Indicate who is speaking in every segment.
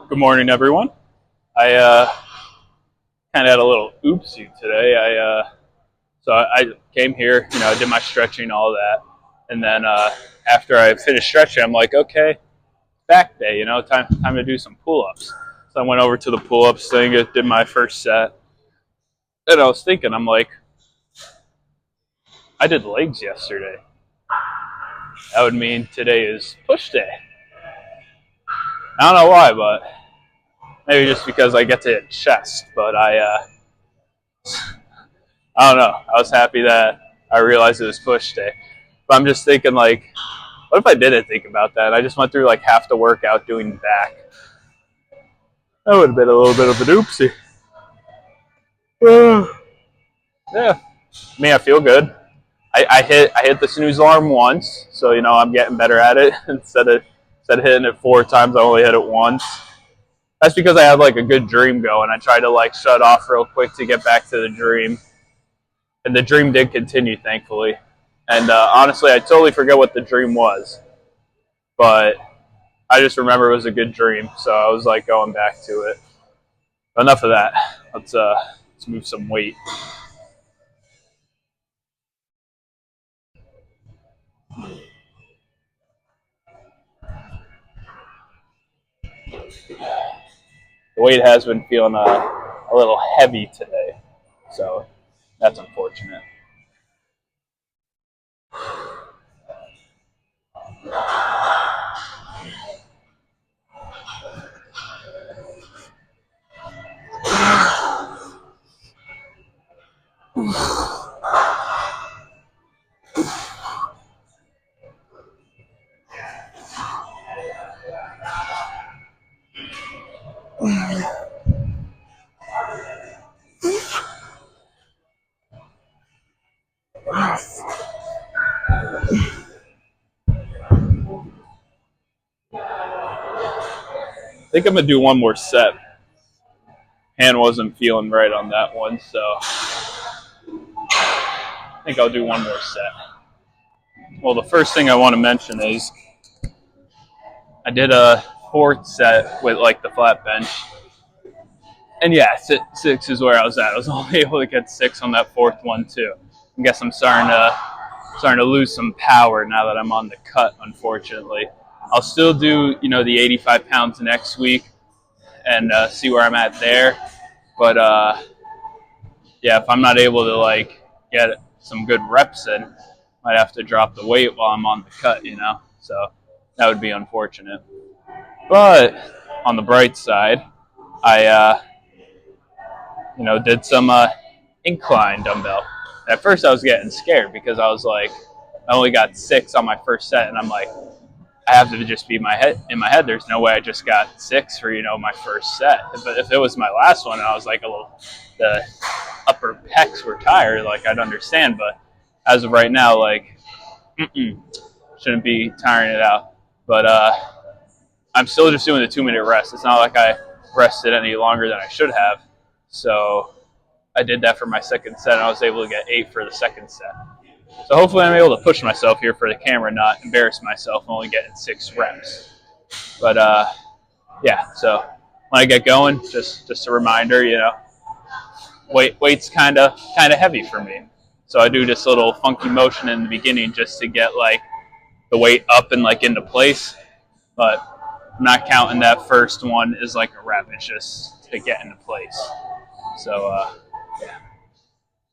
Speaker 1: Good morning, everyone. I kind of had a little oopsie today. I came here, I did my stretching, all that, and then after I finished stretching, I'm like, okay, back day, time to do some pull-ups. So I went over to the pull-ups thing, did my first set, and I was thinking, I'm like, I did legs yesterday. That would mean today is push day. I don't know why, but maybe just because I get to hit chest. But I don't know. I was happy that I realized it was push day. But I'm just thinking, like, what if I didn't think about that? I just went through like half the workout doing back. That would have been a little bit of an oopsie. Yeah, I feel good. I hit the snooze alarm once, so I'm getting better at it. Instead of hitting it 4 times, I only hit it once. That's because I had like a good dream going. I tried to like shut off real quick to get back to the dream, and the dream did continue, thankfully. And honestly, I totally forget what the dream was, but I just remember it was a good dream, so I was like going back to it. But enough of that. Let's move some weight. The weight has been feeling a little heavy today, so that's unfortunate. I think I'm gonna do one more set. Hand wasn't feeling right on that one, so I think I'll do one more set. Well, the first thing I want to mention is I did a fourth set with like the flat bench, and yeah, six is where I was at. I was only able to get 6 on that fourth one too. I guess I'm starting to lose some power now that I'm on the cut. Unfortunately, I'll still do the 85 pounds next week and see where I'm at there. But yeah, if I'm not able to like get some good reps in, might have to drop the weight while I'm on the cut. So that would be unfortunate. But on the bright side, I did some incline dumbbell. At first, I was getting scared because I was like, I only got 6 on my first set, and I'm like, I have to just be in my head. There's no way I just got 6 for my first set. If it was my last one, and I was like the upper pecs were tired, like I'd understand. But as of right now, like, shouldn't be tiring it out. But I'm still just doing the 2-minute rest. It's not like I rested any longer than I should have. So I did that for my second set, and I was able to get 8 for the second set. So hopefully I'm able to push myself here for the camera, not embarrass myself, only getting 6 reps. But yeah, so when I get going, just a reminder, weight's kind of heavy for me. So I do this little funky motion in the beginning just to get like the weight up and like into place. But I'm not counting that first one as like a rep. It's just to get into place. So yeah,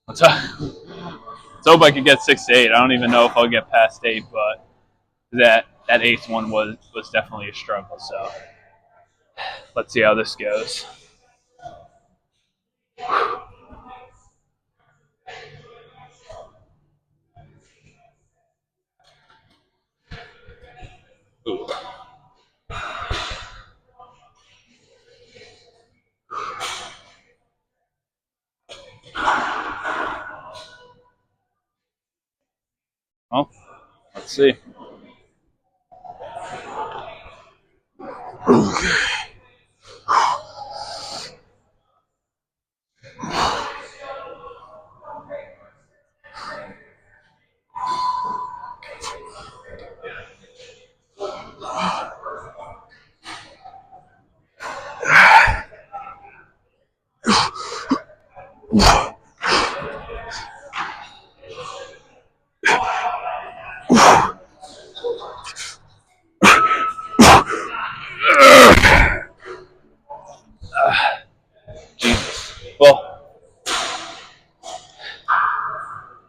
Speaker 1: let's hope I can get 6 to 8. I don't even know if I'll get past 8, but that 8th one was definitely a struggle. So let's see how this goes. Ooh. Well, let's see. Jesus. Well,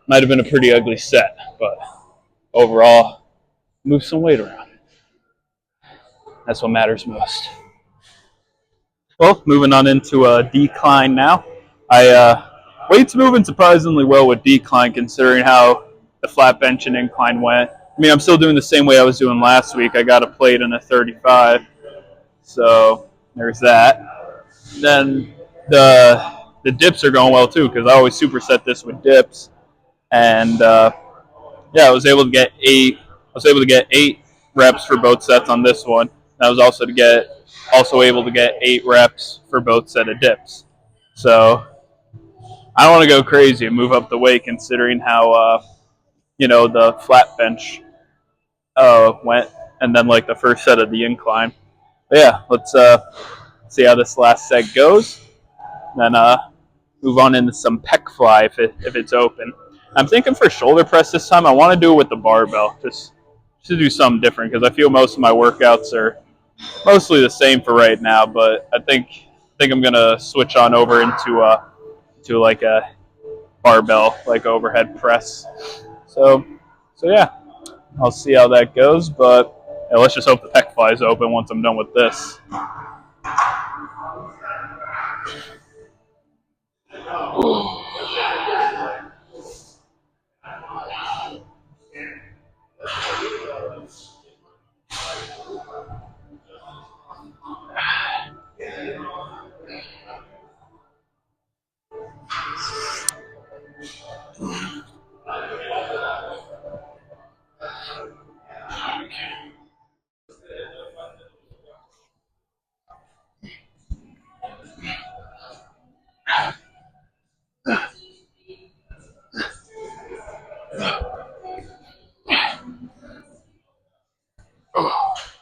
Speaker 1: might have been a pretty ugly set, but overall, move some weight around. That's what matters most. Well, moving on into a decline now. I Weight's moving surprisingly well with decline, considering how the flat bench and incline went. I mean, I'm still doing the same way I was doing last week. I got a plate and a 35, so there's that. Then the dips are going well too, because I always superset this with dips, and yeah, I was able to get eight. I was able to get 8 reps for both sets on this one. I was also able to get 8 reps for both set of dips. So I don't want to go crazy and move up the weight, considering how the flat bench went, and then like the first set of the incline. But yeah, let's see how this last set goes. Then move on into some pec fly if it's open. I'm thinking for shoulder press this time. I want to do it with the barbell, just to do something different, because I feel most of my workouts are mostly the same for right now. But I think I'm gonna switch on over into to like a barbell, like overhead press. So yeah, I'll see how that goes. But yeah, let's just hope the pec fly is open once I'm done with this.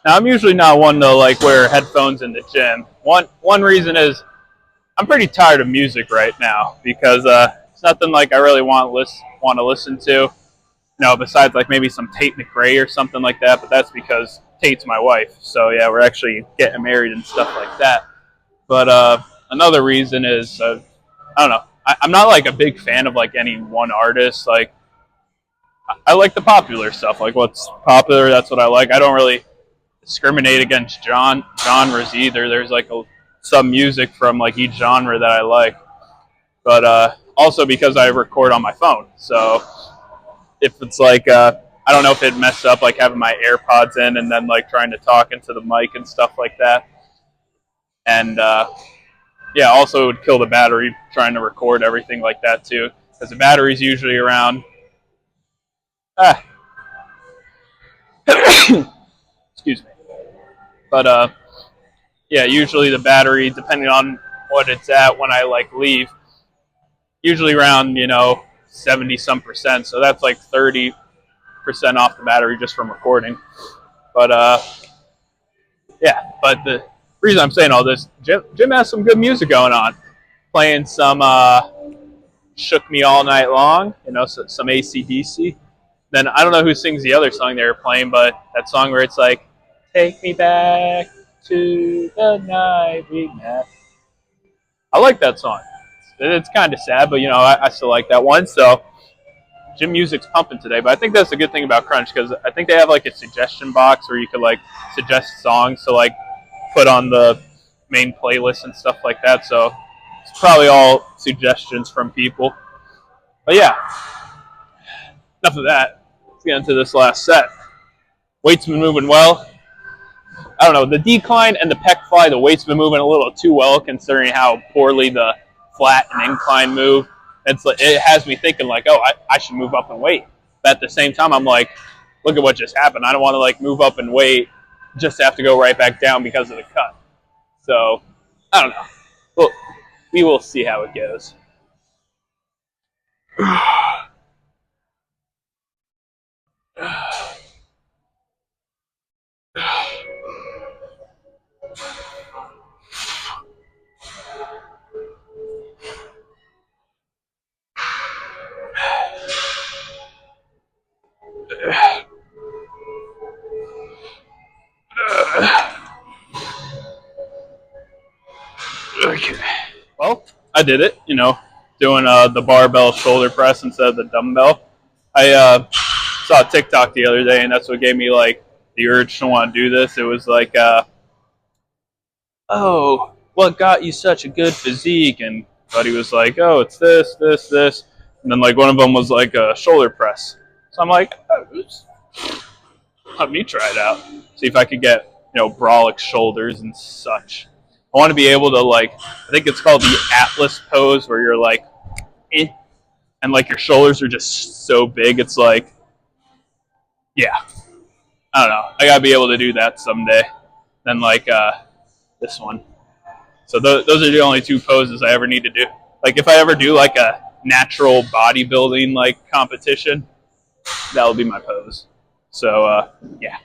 Speaker 1: Now, I'm usually not one to like wear headphones in the gym. One reason is I'm pretty tired of music right now, because it's nothing like I really want to listen to. Besides like maybe some Tate McRae or something like that. But that's because Tate's my wife. So yeah, we're actually getting married and stuff like that. But another reason is I don't know. I'm not like a big fan of like any one artist. Like I like the popular stuff. Like what's popular, that's what I like. I don't really discriminate against genres either. There's like some music from like each genre that I like, but also because I record on my phone. So if it's like I don't know if it messed up like having my AirPods in and then like trying to talk into the mic and stuff like that, and yeah, also it would kill the battery trying to record everything like that too, because the battery's usually around. Ah, excuse me, but yeah, usually the battery, depending on what it's at when I like leave, usually around 70 some percent. So that's like 30% off the battery just from recording. But yeah, but the reason I'm saying all this, Jim has some good music going on, playing some "Shook Me All Night Long," some AC/DC. Then I don't know who sings the other song they were playing, but that song where it's like, "Take me back to the night we met." I like that song. It's kind of sad, but I still like that one. So gym music's pumping today. But I think that's a good thing about Crunch, because I think they have like a suggestion box where you could like suggest songs to like put on the main playlist and stuff like that. So it's probably all suggestions from people. But yeah, enough of that. Let's get into this last set. Weight's been moving well. I don't know, the decline and the pec fly, the weight's been moving a little too well, considering how poorly the flat and incline move. It has me thinking like, oh, I should move up in weight. But at the same time, I'm like, look at what just happened. I don't want to like move up in weight just to have to go right back down because of the cut. So I don't know. Well, we will see how it goes. Okay. Well, I did it. Doing the barbell shoulder press instead of the dumbbell. I saw a TikTok the other day, and that's what gave me like the urge to want to do this. It was like, oh, what got you such a good physique? And buddy was like, oh, it's this, this, this, and then like one of them was like a shoulder press. So I'm like, oh, oops, let me try it out. See if I could get brolic shoulders and such. I want to be able to like, I think it's called the Atlas pose, where you're like, eh, and like your shoulders are just so big. It's like, yeah, I don't know. I gotta be able to do that someday. Then like this one. So those are the only two poses I ever need to do. Like if I ever do like a natural bodybuilding like competition, that'll be my pose. So yeah.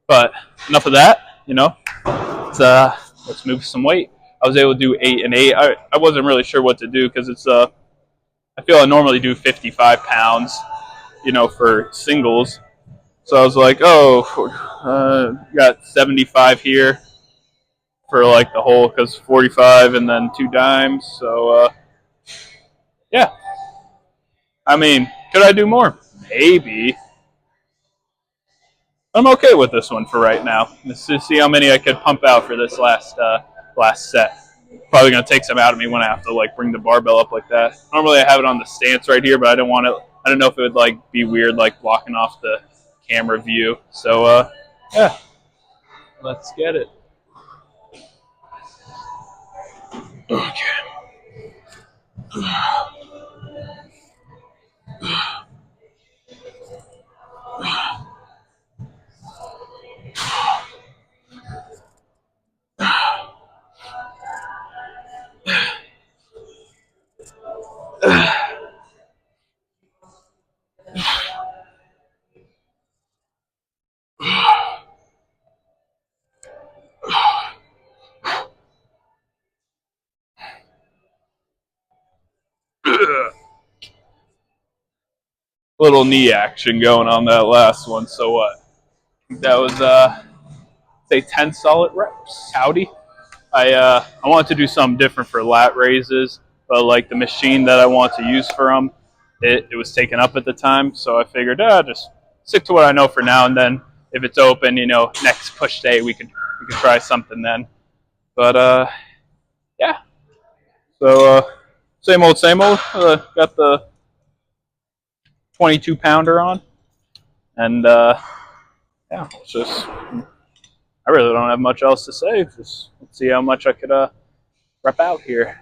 Speaker 1: But enough of that. Let's move some weight. I was able to do 8 and 8. I wasn't really sure what to do because it's I feel I normally do 55 pounds, for singles. So I was like, got 75 here for like the whole, because 45 and then 2 dimes. So yeah, I mean, could I do more? Maybe. I'm okay with this one for right now. Let's just see how many I could pump out for this last set. Probably gonna take some out of me when I have to like bring the barbell up like that. Normally I have it on the stance right here, but I don't want it. I don't know if it would like be weird like blocking off the camera view. So yeah, let's get it. Okay. Little knee action going on that last one. So what? That was say 10 solid reps. Howdy. I wanted to do something different for lat raises, but like the machine that I want to use for them, it was taken up at the time. So I figured, just stick to what I know for now, and then if it's open, next push day we could try something then. But yeah. So same old, same old. Got the 22 pounder on, and yeah, it's just I really don't have much else to say. Just let's see how much I could rep out here.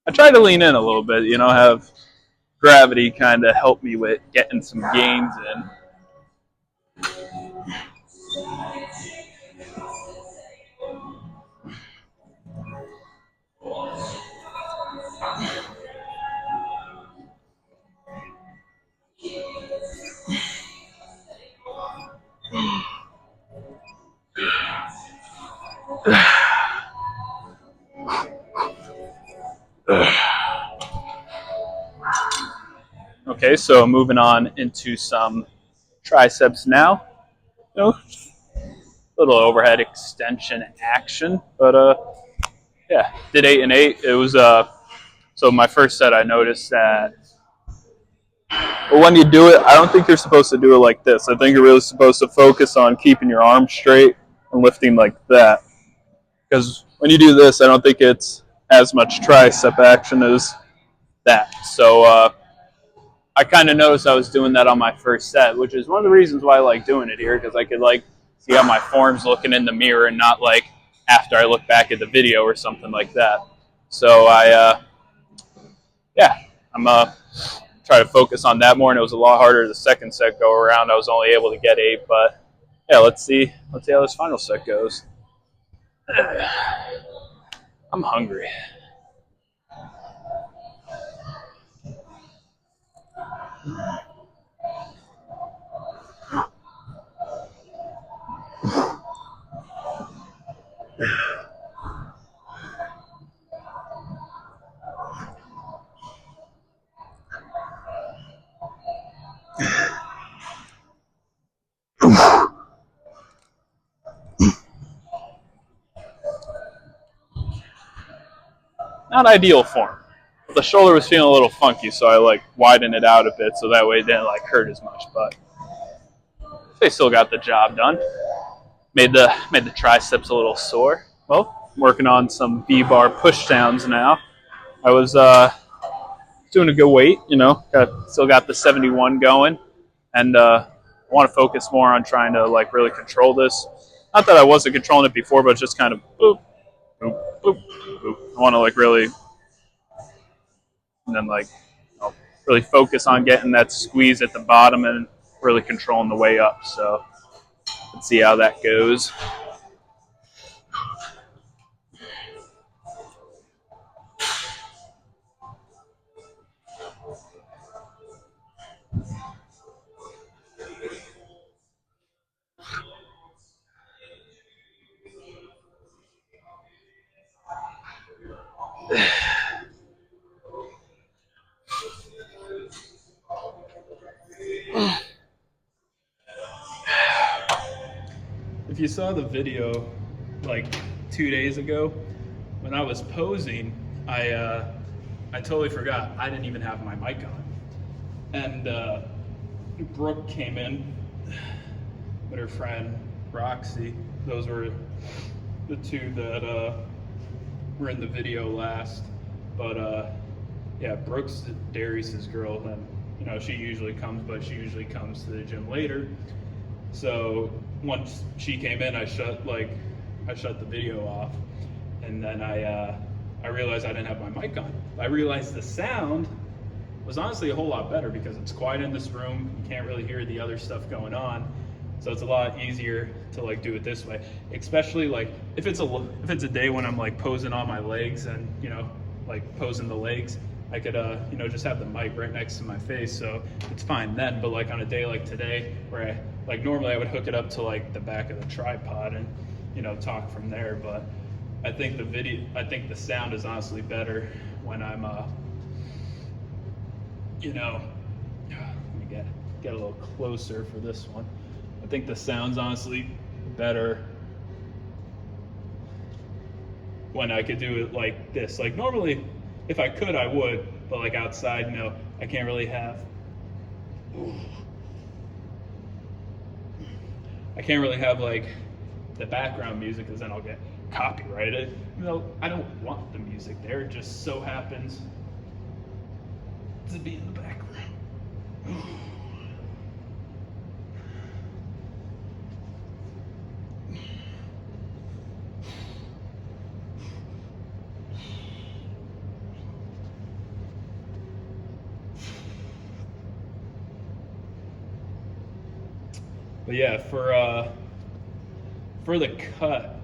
Speaker 1: I try to lean in a little bit, have gravity kind of help me with getting some gains in. Okay, so moving on into some triceps now. Little overhead extension action, but yeah, did 8 and 8. It was so my first set I noticed that when you do it, I don't think you're supposed to do it like this. I think you're really supposed to focus on keeping your arms straight and lifting like that. Because when you do this, I don't think it's as much tricep action as that. So I kind of noticed I was doing that on my first set, which is one of the reasons why I like doing it here, because I could like see how my form's looking in the mirror and not like after I look back at the video or something like that. So yeah, I'm try to focus on that more, and it was a lot harder the second set go around. I was only able to get 8, but yeah, let's see how this final set goes. I'm hungry. Not ideal form. The shoulder was feeling a little funky, so I like widened it out a bit so that way it didn't like hurt as much. But they still got the job done. Made the triceps a little sore. Well, I'm working on some V-bar push downs now. I was doing a good weight, still got the 71 going, and I want to focus more on trying to like really control this. Not that I wasn't controlling it before, but just kind of boop, boop, boop, boop. I want to like really, and then like really focus on getting that squeeze at the bottom and really controlling the way up. So let's see how that goes. If you saw the video like 2 days ago when I was posing, I totally forgot I didn't even have my mic on, and Brooke came in with her friend Roxy. Those were the two that were in the video last, but yeah, Brooke's Darius's girl, and she usually comes, but she usually comes to the gym later. So once she came in, I shut the video off, and then I realized I didn't have my mic on. I realized the sound was honestly a whole lot better because it's quiet in this room. You can't really hear the other stuff going on, so it's a lot easier to like do it this way. Especially like if it's a day when I'm like posing on my legs and like posing the legs, I could just have the mic right next to my face, so it's fine then. But like on a day like today, where normally I would hook it up to like the back of the tripod and talk from there. But I think the sound is honestly better when I'm let me get a little closer for this one. I think the sound's honestly better when I could do it like this. Like normally, if I could, I would, but like outside, no, I can't really have. I can't really have like the background music because then I'll get copyrighted. I don't want the music there. It just so happens to be in the background. But yeah, for the cut,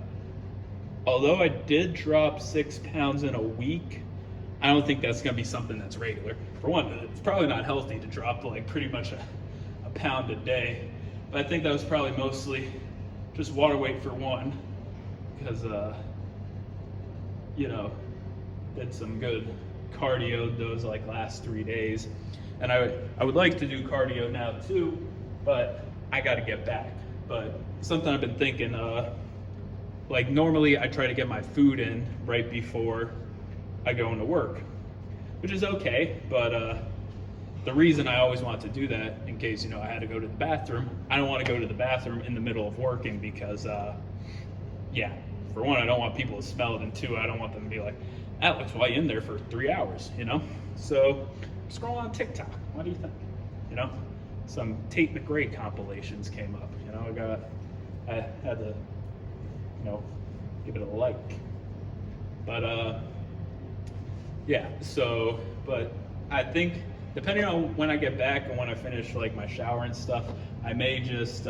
Speaker 1: although I did drop 6 pounds in a week, I don't think that's gonna be something that's regular. For one, it's probably not healthy to drop like pretty much a pound a day. But I think that was probably mostly just water weight for one, because did some good cardio those like last 3 days, and I would like to do cardio now too, but I got to get back. But something I've been thinking, like normally I try to get my food in right before I go into work, which is okay. But the reason I always want to do that, in case I had to go to the bathroom, I don't want to go to the bathroom in the middle of working because, yeah, for one, I don't want people to smell it, and two, I don't want them to be like, Alex, why are you in there for 3 hours? So scroll on TikTok. What do you think? Some Tate McRae compilations came up. I had to, give it a like. But yeah. So, but I think depending on when I get back and when I finish like my shower and stuff, I may just,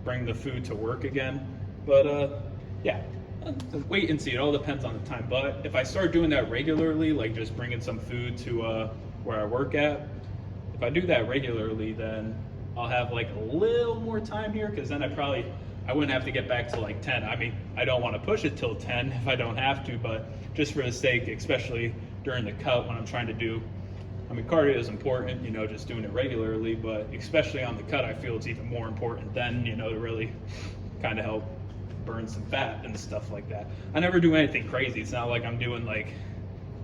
Speaker 1: bring the food to work again. But yeah,
Speaker 2: Wait and see. It all depends on the time. But if I start doing that regularly, like just bringing some food to where I work at, if I do that regularly, then I'll have like a little more time here, because then I wouldn't have to get back to like 10. I mean, I don't want to push it till 10 if I don't have to, but just for the sake, especially during the cut when I'm trying to do, I mean, cardio is important, you know, just doing it regularly, but especially on the cut, I feel it's even more important then, you know, to really kind of help burn some fat and stuff like that. I never do anything crazy. It's not like I'm doing like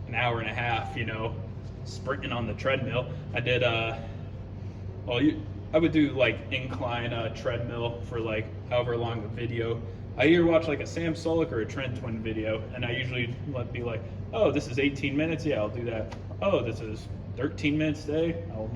Speaker 2: an hour and a half, you know, sprinting on the treadmill. I did, I would do like incline treadmill for like however long the video. I either watch like a Sam Sulek or a Trent Twin video, and I usually be like, oh, this is 18 minutes. Yeah, I'll do that. Oh, this is 13 minutes today. I'll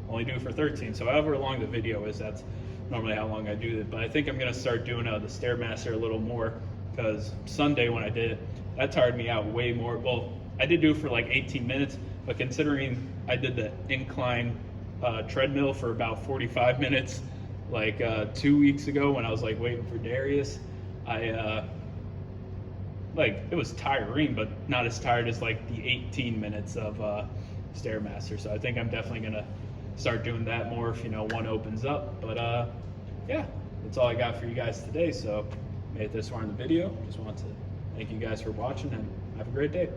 Speaker 2: only do it for 13. So however long the video is, that's normally how long I do it. But I think I'm going to start doing the Stairmaster a little more, because Sunday when I did it, that tired me out way more. Well, I did do it for like 18 minutes, but considering I did the incline treadmill for about 45 minutes like 2 weeks ago when I was like waiting for Darius, I like, it was tiring, but not as tired as like the 18 minutes of Stairmaster. So I think I'm definitely going to start doing that more if, you know, one opens up. But yeah, that's all I got for you guys today. So made it this far in the video. Just want to thank you guys for watching, and have a great day.